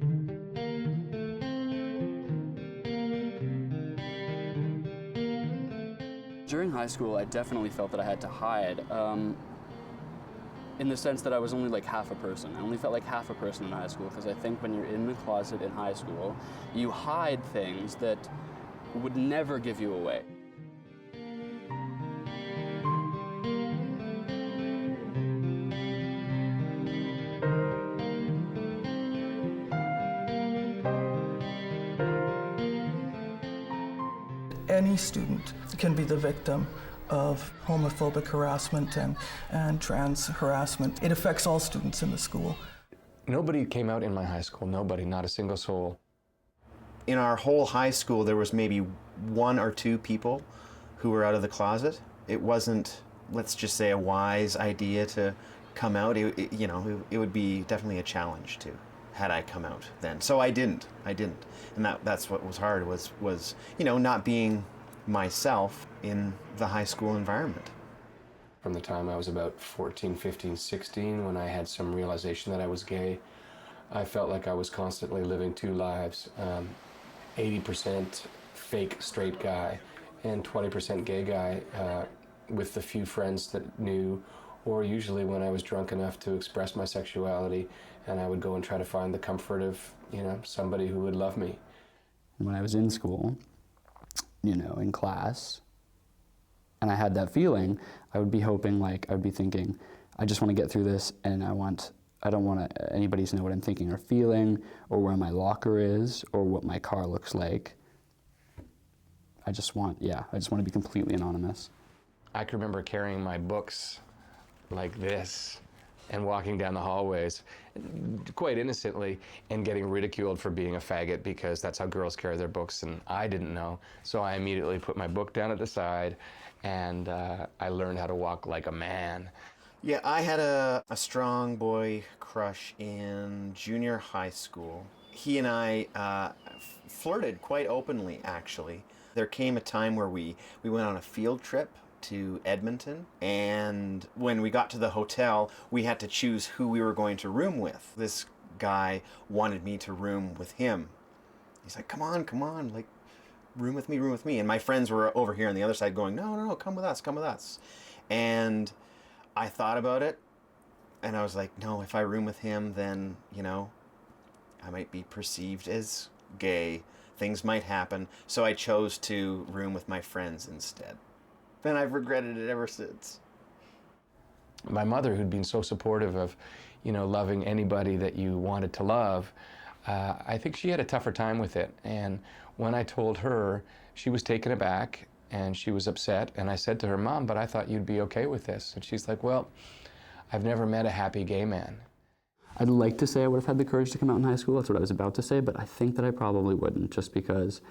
During high school, I definitely felt that I had to hide, in the sense that I was only like half a person. I only felt like half a person in high school, because I think when you're in the closet in high school, you hide things that would never give you away. Any student can be the victim of homophobic harassment and trans harassment. It affects all students in the school. Nobody came out in my high school, nobody, not a single soul. In our whole high school, there was maybe 1 or 2 people who were out of the closet. It wasn't, let's just say, a wise idea to come out. It would be definitely a challenge to, had I come out then. So I didn't. And that's what was hard, was not being myself in the high school environment. From the time I was about 14, 15, 16, when I had some realization that I was gay, I felt like I was constantly living 2 lives. 80% fake straight guy and 20% gay guy, with the few friends that knew, or usually when I was drunk enough to express my sexuality, and I would go and try to find the comfort of, somebody who would love me. When I was in school, in class, and I had that feeling, I would be hoping, I would be thinking, I just want to get through this, and I don't want anybody to know what I'm thinking or feeling, or where my locker is, or what my car looks like. I just want to be completely anonymous. I can remember carrying my books like this and walking down the hallways quite innocently and getting ridiculed for being a faggot, because that's how girls carry their books, and I didn't know. So I immediately put my book down at the side, and I learned how to walk like a man. Yeah, I had a strong boy crush in junior high school. He and I flirted quite openly, actually. There came a time where we went on a field trip to Edmonton, and when we got to the hotel, we had to choose who we were going to room with. This guy wanted me to room with him. He's like, come on, like, room with me. And my friends were over here on the other side going, no, come with us. And I thought about it, and I was like, no, if I room with him, then, I might be perceived as gay. Things might happen. So I chose to room with my friends instead. And I've regretted it ever since. My mother, who'd been so supportive of, loving anybody that you wanted to love, I think she had a tougher time with it. And when I told her, she was taken aback and she was upset. And I said to her, Mom, but I thought you'd be okay with this. And she's like, well, I've never met a happy gay man. I'd like to say I would have had the courage to come out in high school. That's what I was about to say, but I think that I probably wouldn't, just because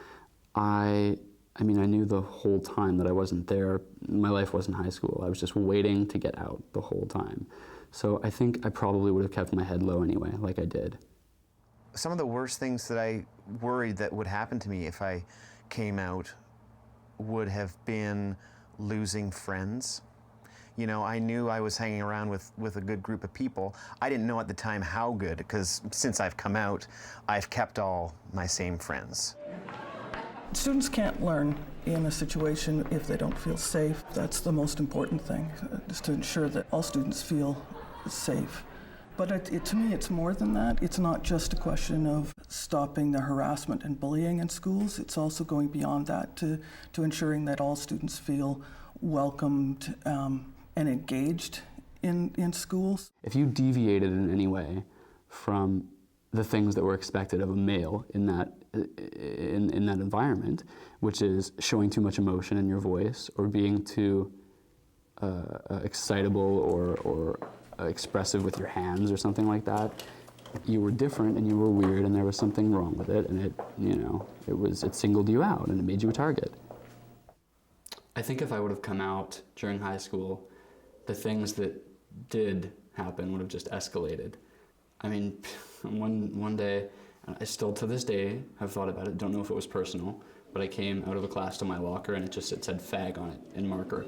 I knew the whole time that I wasn't there. My life wasn't high school. I was just waiting to get out the whole time. So I think I probably would have kept my head low anyway, like I did. Some of the worst things that I worried that would happen to me if I came out would have been losing friends. I knew I was hanging around with a good group of people. I didn't know at the time how good, because since I've come out, I've kept all my same friends. Students can't learn in a situation if they don't feel safe. That's the most important thing, is to ensure that all students feel safe. But to me, it's more than that. It's not just a question of stopping the harassment and bullying in schools. It's also going beyond that to ensuring that all students feel welcomed and engaged in schools. If you deviated in any way from the things that were expected of a male in that environment, which is showing too much emotion in your voice, or being too excitable or expressive with your hands or something like that, you were different and you were weird and there was something wrong with it, and it singled you out and it made you a target. I think if I would have come out during high school, the things that did happen would have just escalated. One day, I still to this day have thought about it, don't know if it was personal, but I came out of a class to my locker and it said fag on it in marker.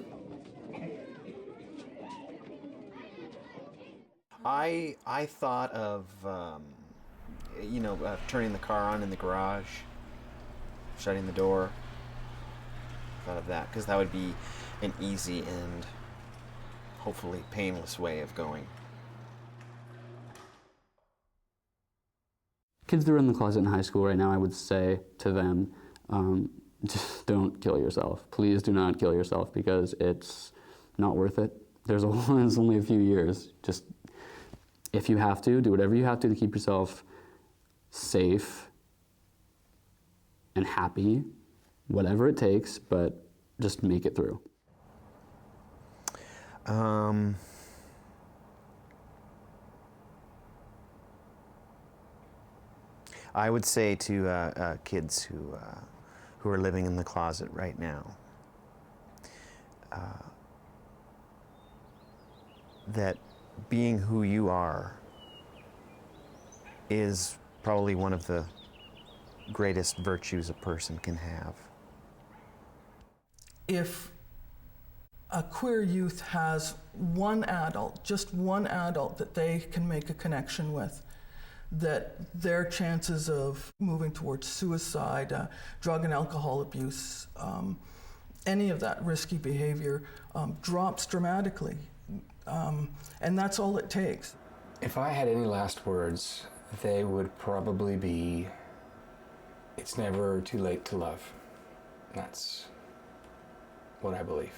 I thought of turning the car on in the garage, shutting the door. Thought of that, because that would be an easy and hopefully painless way of going. Kids that are in the closet in high school right now, I would say to them, just don't kill yourself. Please do not kill yourself, because it's not worth it. There's only a few years. Just, if you have to, do whatever you have to keep yourself safe and happy, whatever it takes, but just make it through. I would say to kids who are living in the closet right now, that being who you are is probably one of the greatest virtues a person can have. If a queer youth has one adult, just one adult that they can make a connection with, that their chances of moving towards suicide, drug and alcohol abuse, any of that risky behavior drops dramatically. And that's all it takes. If I had any last words, they would probably be, it's never too late to love. That's what I believe.